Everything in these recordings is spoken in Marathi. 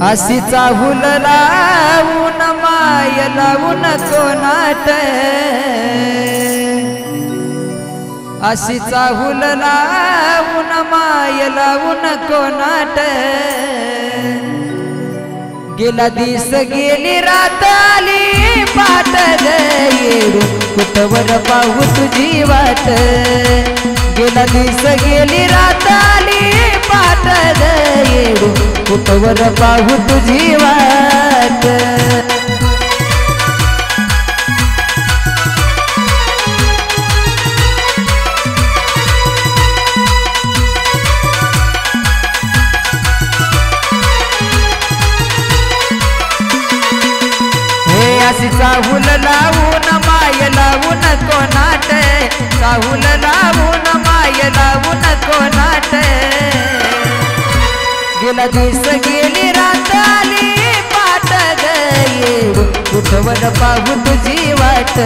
अशी चाहूल लावून माय लावून कोणाट अशी चाहूल लावून माय लावून कोणाट गेला दिस गेली रात आली पाट येडून कुठवर पाहू तुझी वाट गेला दिस गेली रात आली पाट येडून कुठवर पाहू तुझी वाट अशी चाहूल लावून माय लावून कोणाट चाहूल लावून माय लावून कोणाट गेला दिस गेली रात आली पाट येडून कुठवर पाहू तुझी वाट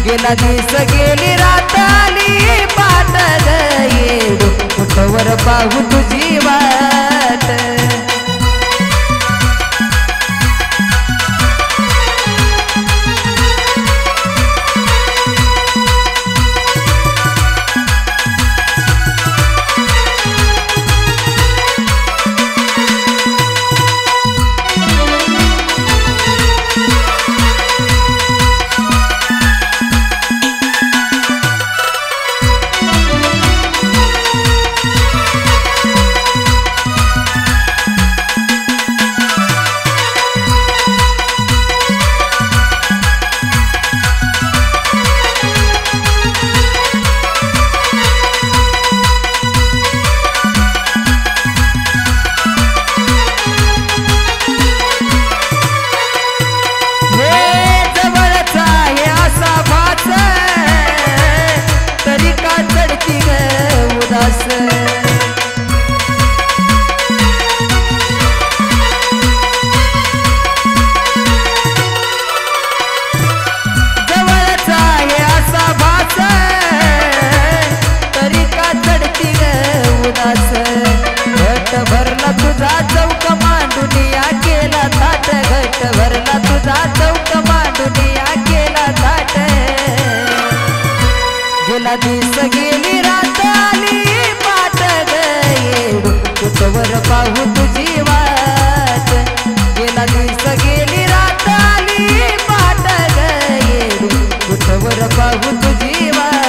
गेला दिस गेली रात आली पाट येडून कुठवर पाहू तुझी वाट भरला तुझा चौक मांडुनिया केला थाट घट भरला तुझा चौक मांडुनिया केला थाट गेला दिस गेली रात आली पाट येडून कुठवर पाहू तुझी वाट गेला दिस गेली रात आली पाट येडून कुठवर पाहू तुझी वाट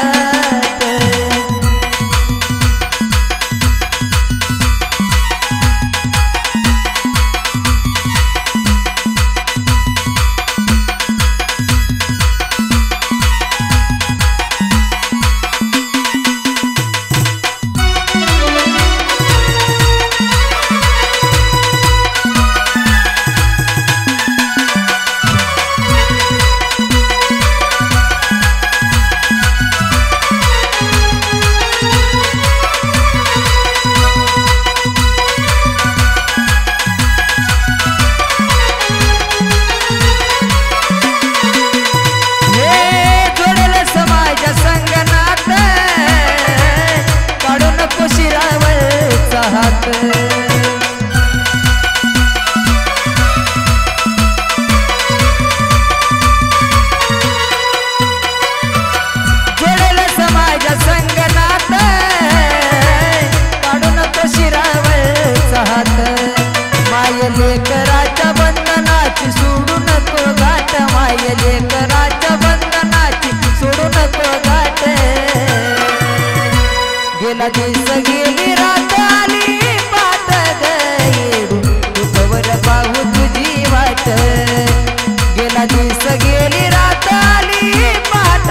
लेकराच्या बंधनाची सोडू नको गाठ माय लेकराच्या बंधनाची सोडू नको गाठ गेला दिस गेली रात आली पाट येडून कुठवर पाहू तुझी वाट गेला दिस गेली रात आली पाट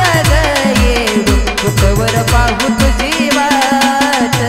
येडून कुठवर पाहू तुझी वाट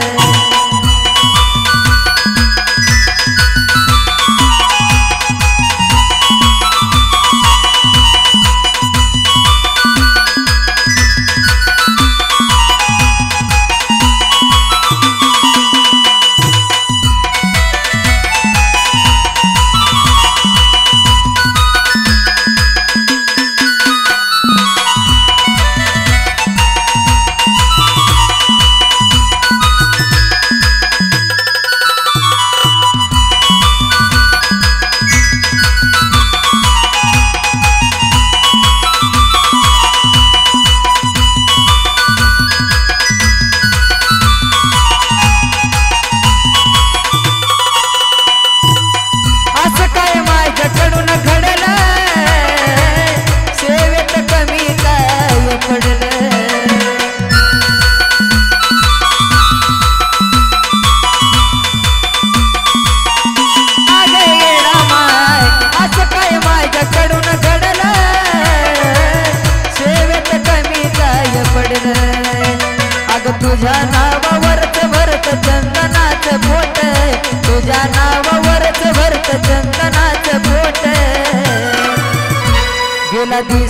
नदी